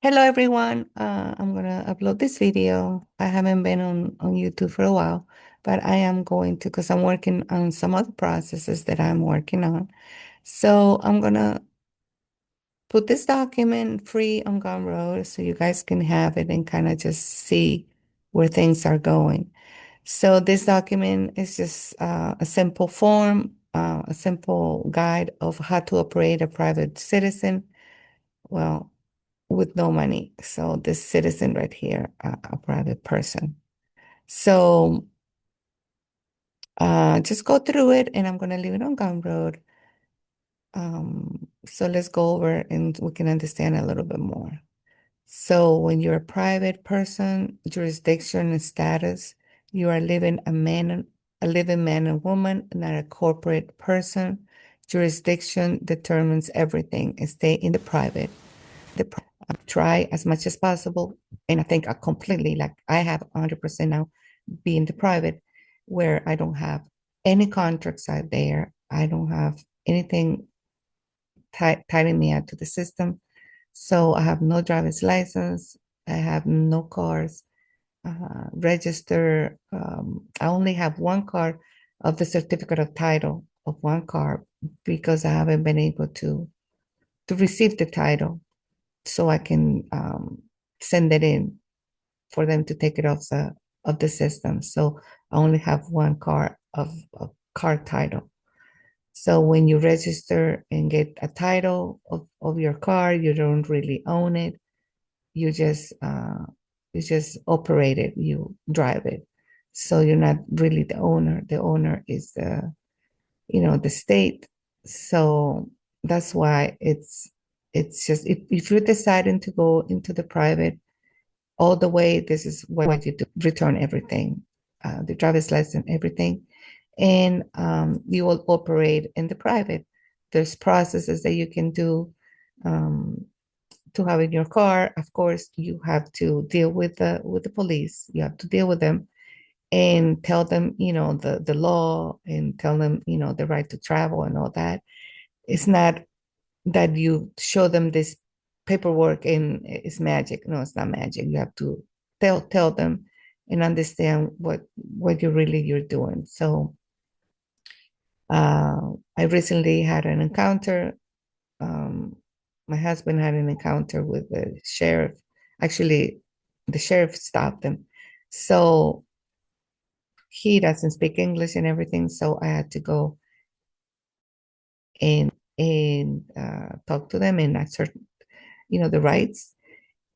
Hello everyone. I'm gonna upload this video. I haven't been on YouTube for a while, but I am going to because I'm working on some other processes that I'm working on. So I'm gonna put this document free on Gumroad so you guys can have it and kind of just see where things are going. So this document is just a simple form, a simple guide of how to operate a private citizen. Well, with no money. So this citizen right here, a private person. So just go through it and I'm going to leave it on Gumroad. So let's go over and we can understand a little bit more. So when you're a private person, jurisdiction and status, you are a living man and woman, not a corporate person. Jurisdiction determines everything. Stay in the private. Try as much as possible. And I think I completely, like I have 100% now be in the private where I don't have any contracts out there. I don't have anything tying me out to the system. So I have no driver's license. I have no cars register. I only have one car of the certificate of title of one car because I haven't been able to receive the title so I can send it in for them to take it off the system. So I only have one car of car title. So when you register and get a title of your car, you don't really own it. You just operate it, you drive it. So you're not really the owner. The owner is the state. So that's why it's just if you're deciding to go into the private all the way, this is what you do: return everything, the driver's license, everything, and you will operate in the private. There's processes that you can do to have in your car. Of course, you have to deal with the police. You have to deal with them and tell them, the law and tell them, the right to travel and all that. It's not that you show them this paperwork and it's magic. No, it's not magic. You have to tell them and understand what you're doing. So I recently had an encounter. Um, my husband had an encounter with the sheriff. Actually, the sheriff stopped him. So he doesn't speak English and everything. So I had to go and talk to them and assert, the rights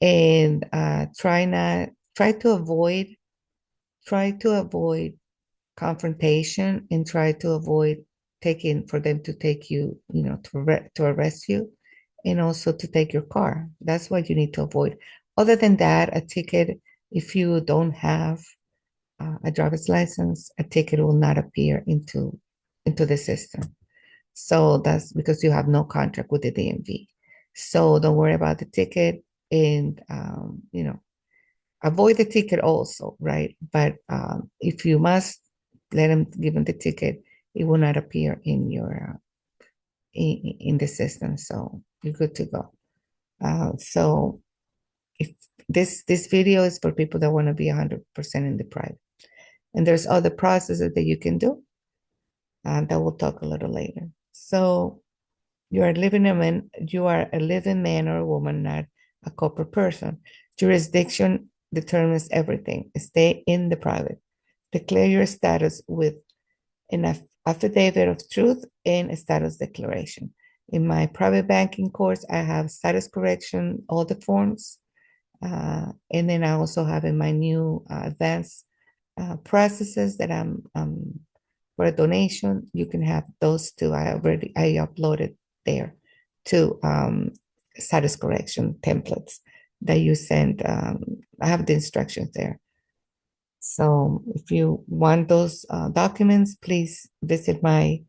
and try to avoid confrontation and try to avoid taking for them to take you, to arrest you and also to take your car. That's what you need to avoid. Other than that, a ticket, if you don't have a driver's license, a ticket will not appear into the system. So that's because you have no contract with the DMV. So don't worry about the ticket and avoid the ticket also, right? But if you must let them give them the ticket, it will not appear in your in the system. So you're good to go. So if this video is for people that want to be 100% in the private, and there's other processes that you can do that we'll talk a little later. So you are a living man or woman, not a corporate person. Jurisdiction determines everything. Stay in the private. Declare your status with an affidavit of truth and a status declaration. In my private banking course, I have status correction, all the forms. And then I also have in my new advanced processes that I'm for a donation. You can have those too. I uploaded there to status correction templates that you send. I have the instructions there. So if you want those documents, please visit my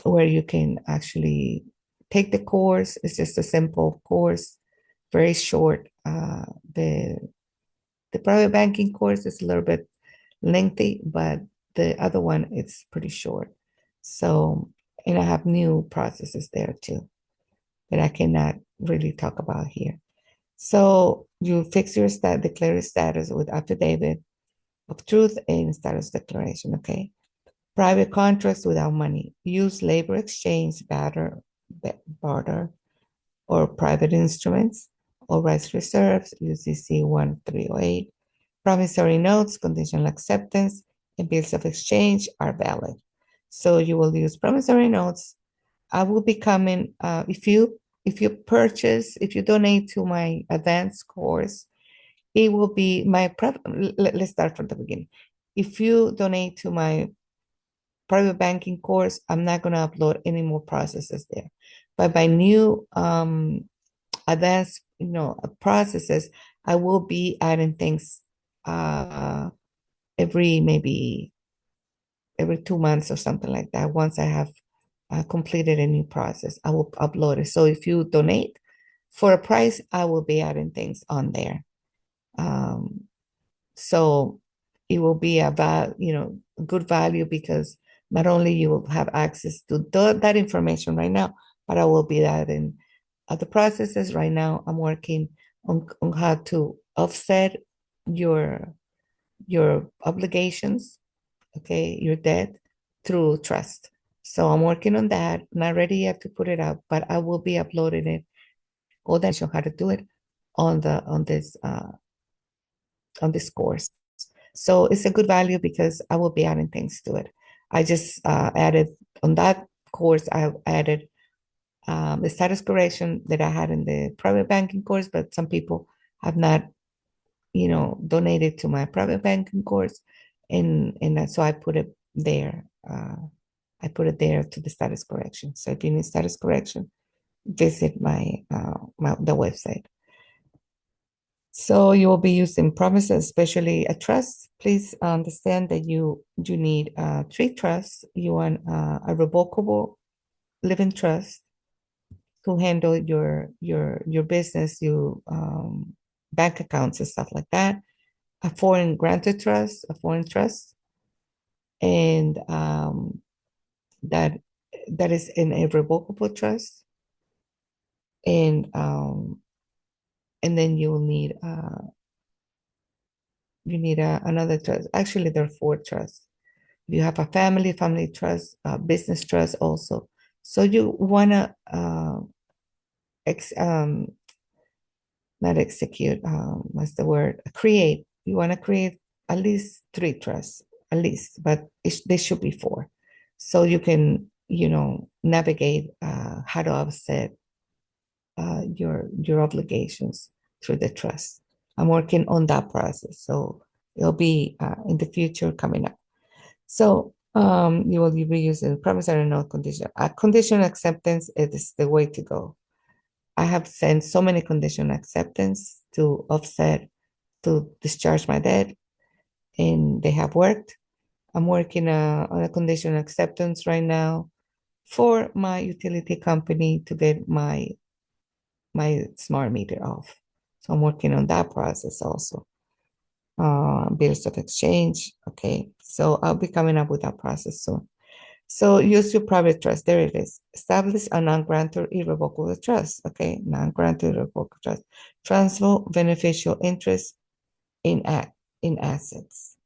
where you can actually take the course. It's just a simple course, very short. The private banking course is a little bit lengthy, but the other one it's pretty short. So, and I have new processes there too. that I cannot really talk about here. So you fix your declare your status with affidavit of truth and status declaration, okay? Private contracts without money. Use labor exchange, barter, or private instruments, or rights reserves, UCC 1308. Promissory notes, conditional acceptance, and bills of exchange are valid. So you will use promissory notes. I will be coming, if you donate to my advanced course, it will be let's start from the beginning. If you donate to my private banking course, I'm not going to upload any more processes there. But my new advanced, processes, I will be adding things maybe every 2 months or something like that. Once I have completed a new process, I will upload it. So if you donate for a price, I will be adding things on there. So it will be about, good value, because not only you will have access to that information right now, but I will be adding other processes. Right now, I'm working on how to offset your obligations, okay, your debt through trust. So I'm working on that. Not ready yet to put it out, but I will be uploading it, all that show how to do it on this course. So it's a good value because I will be adding things to it. I just added on that course, I added the status correction that I had in the private banking course, but some people have not, donated to my private banking course. And so I put it there. I put it there to the status correction. So if you need status correction, visit the website. So you will be using promises, especially a trust. Please understand that you need 3 trusts. You want a revocable living trust to handle your business, your bank accounts and stuff like that. A foreign granted trust, a foreign trust, and that is in a revocable trust, and then you will need another trust. Actually, there are 4 trusts. You have a family trust, business trust also. So you want to not execute, what's the word? Create. You want to create at least 3 trusts, at least, but there should be 4. So you can, navigate how to offset your obligations through the trust. I'm working on that process. So it'll be in the future coming up. So you will be using promissory note condition. Conditional acceptance is the way to go. I have sent so many conditional acceptance to offset, to discharge my debt, and they have worked. I'm working on a conditional acceptance right now for my utility company to get my smart meter off. So I'm working on that process also. Bills of exchange. Okay. So I'll be coming up with that process soon. So use your private trust. There it is. Establish a non-grantor irrevocable trust. Okay. Non-grantor irrevocable trust. Transfer beneficial interest in assets.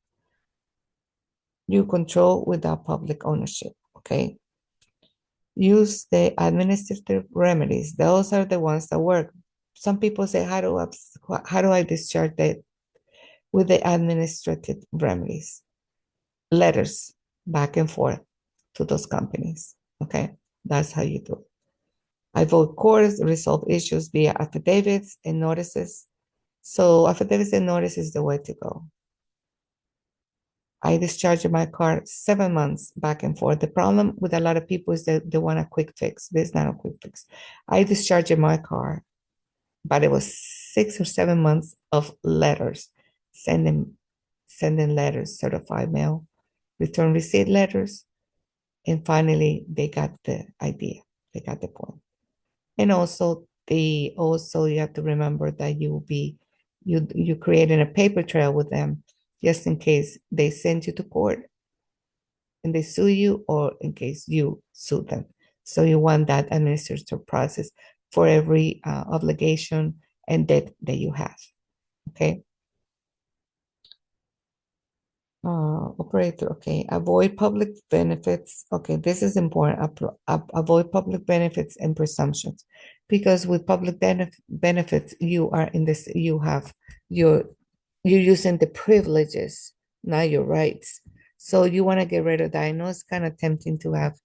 You control without public ownership. Okay. Use the administrative remedies. Those are the ones that work. Some people say, how do I discharge that? With the administrative remedies, letters back and forth to those companies. Okay, that's how you do it. I vote courts, resolve issues via affidavits and notices. So affidavits and notices is the way to go. I discharged my car 7 months back and forth. The problem with a lot of people is that they want a quick fix. This is not a quick fix. I discharged my car, but it was 6 or 7 months of letters, sending letters, certified mail, return receipt letters, and finally they got the idea. They got the point. And also you have to remember that you creating a paper trail with them just in case they send you to court and they sue you, or in case you sue them. So you want that administrative process for every obligation and debt that you have. Okay. Operator, okay. Avoid public benefits. Okay, this is important. Avoid public benefits and presumptions, because with public benefits, you are in this. Your you're using the privileges, not your rights. So you want to get rid of that. I know it's kind of tempting to have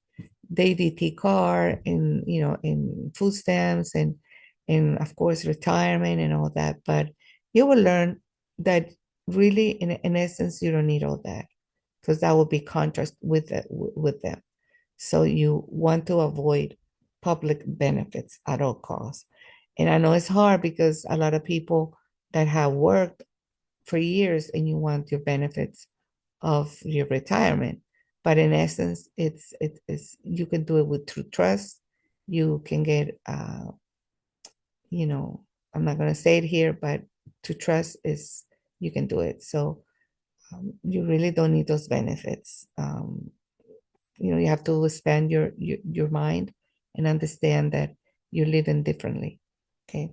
the ADT car and in food stamps and of course retirement and all that, but you will learn that really in essence you don't need all that, because that will be contrast with them. So you want to avoid public benefits at all costs. And I know it's hard because a lot of people that have worked for years and you want your benefits of your retirement. But in essence, it's you can do it with through trust. You can get you know, I'm not gonna say it here, but to trust is you can do it. So you really don't need those benefits. You have to expand your mind and understand that you're living differently. Okay.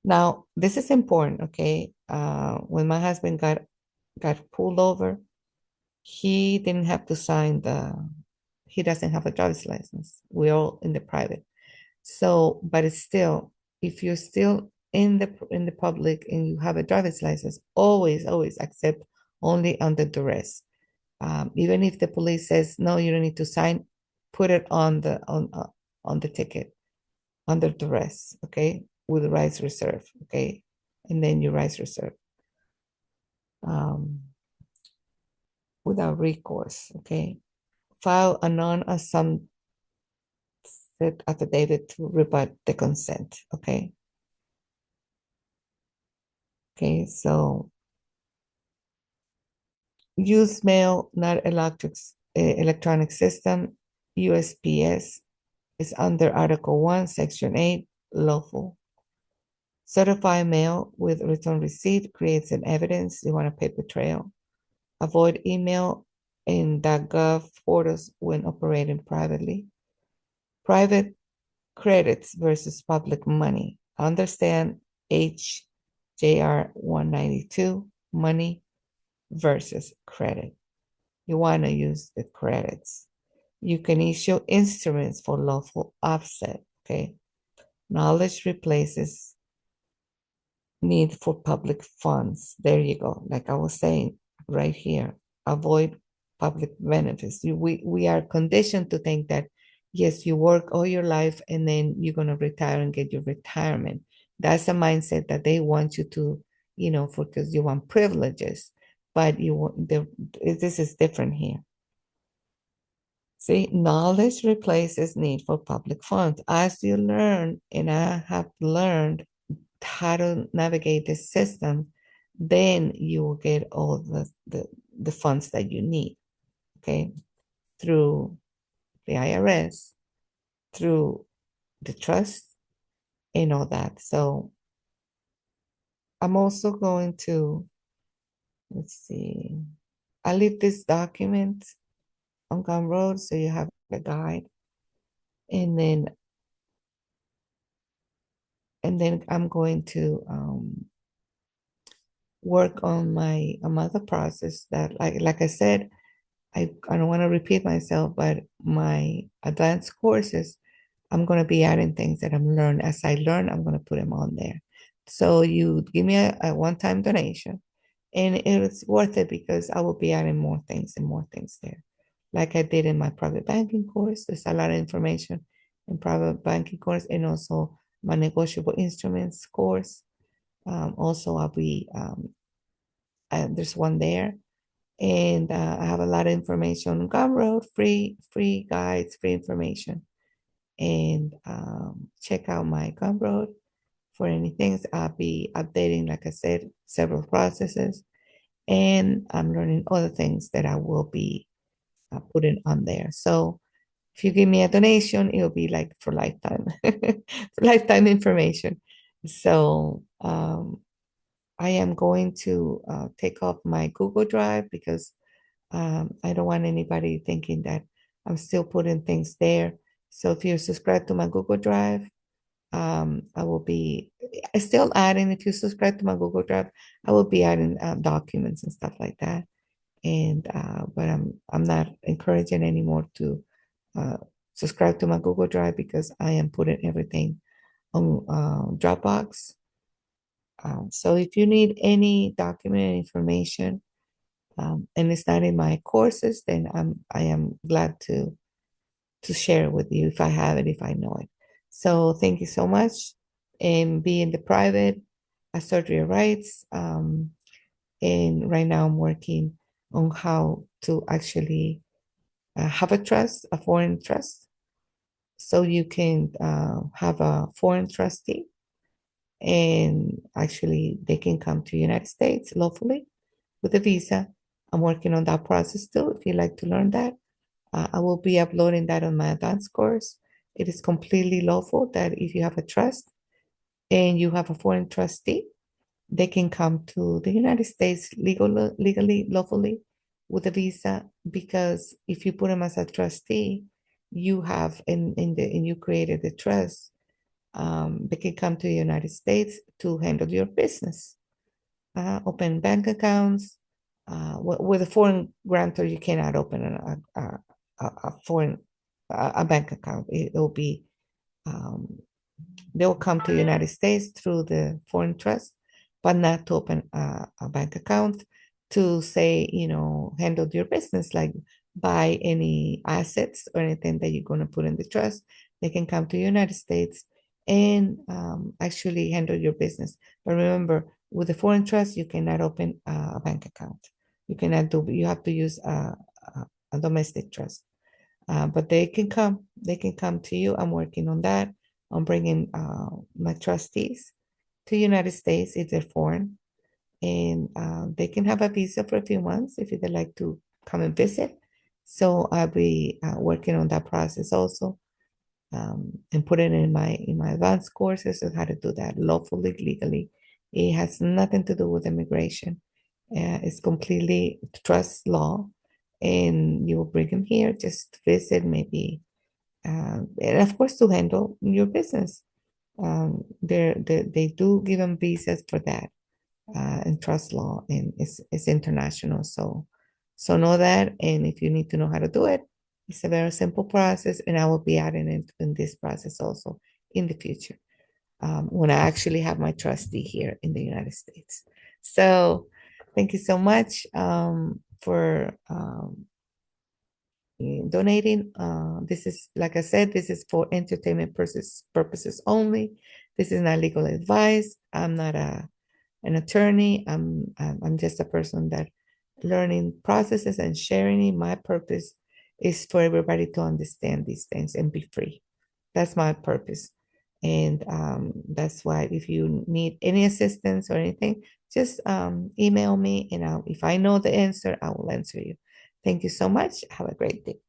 Now, this is important, okay? When my husband got pulled over, he didn't have to sign he doesn't have a driver's license. We're all in the private. So, but it's still, if you're still in the public and you have a driver's license, always accept only under duress. Even if the police says no, you don't need to sign, put it on the ticket under duress, okay, with rights reserved, okay, and then your rights reserved um, without recourse, okay. File a non-assumptive affidavit to rebut the consent, okay. Okay, so use mail, not electronic system. USPS is under Article 1, Section 8, lawful. Certify mail with return receipt creates an evidence. You want a paper trail. Avoid email in .gov portals when operating privately. Private credits versus public money. Understand HJR 192, money versus credit. You want to use the credits. You can issue instruments for lawful offset, okay? Knowledge replaces need for public funds. There you go. Like I was saying right here, avoid public benefits. We are conditioned to think that, yes, you work all your life and then you're going to retire and get your retirement. That's a mindset that they want you to, because you want privileges, but this is different here. See, knowledge replaces need for public funds. As you learn, and I have learned how to navigate the system, then you will get all the funds that you need, okay, through the IRS, through the trust, and all that. So I'm also going to, let's see, I leave this document on Gumroad so you have a guide. And then I'm going to work on my other process that like I said, I don't want to repeat myself, but my advanced courses, I'm going to be adding things that I'm learning. As I learn, I'm going to put them on there. So you give me a one-time donation, and it's worth it because I will be adding more things and more things there. Like I did in my private banking course, there's a lot of information in private banking course, and also my negotiable instruments course. Also, I'll be there's one there, and I have a lot of information on Gumroad, free guides, free information, and check out my Gumroad for anything. I'll be updating, like I said, several processes, and I'm learning other things that I will be putting on there. So if you give me a donation, it'll be like for lifetime, for lifetime information. So I am going to take off my Google Drive because I don't want anybody thinking that I'm still putting things there. So if you're subscribed to my Google Drive, I will be still adding. If you subscribe to my Google Drive, I will be adding documents and stuff like that. And but I'm not encouraging anymore to uh, subscribe to my Google Drive because I am putting everything on Dropbox. So if you need any document information and it's not in my courses, then I am glad to share with you if I have it, if I know it. So thank you so much. And be in the private, assert your rights. And right now I'm working on how to actually have a trust, a foreign trust, so you can have a foreign trustee, and actually they can come to United States lawfully with a visa. I'm working on that process too. If you'd like to learn that, I will be uploading that on my advanced course. It is completely lawful that if you have a trust and you have a foreign trustee, they can come to the United States legally, lawfully with a visa. Because if you put them as a trustee, you have and you created the trust. They can come to the United States to handle your business, open bank accounts. With a foreign grantor, you cannot open a foreign a bank account. It will be um, they'll come to the United States through the foreign trust, but not to open a bank account to say, handle your business, like buy any assets or anything that you're going to put in the trust. They can come to the United States and actually handle your business. But remember, with the foreign trust, you cannot open a bank account. You have to use a domestic trust. But they can come to you. I'm working on that. I'm bringing my trustees to the United States if they're foreign, and they can have a visa for a few months if they'd like to come and visit. So I'll be working on that process also, and put it in my advanced courses on how to do that lawfully, legally. It has nothing to do with immigration. It's completely trust law, and you will bring them here, just visit, maybe, and of course to handle your business. They do give them visas for that, and trust law, and it's international. So know that, and if you need to know how to do it, it's a very simple process, and I will be adding it in this process also in the future, when I actually have my trustee here in the United States. So thank you so much for donating. This is, like I said, this is for entertainment purposes only. This is not legal advice. I'm not an attorney. I'm just a person that learning processes and sharing it. My purpose is for everybody to understand these things and be free. That's my purpose. And that's why if you need any assistance or anything, just email me, and if I know the answer, I will answer you. Thank you so much. Have a great day.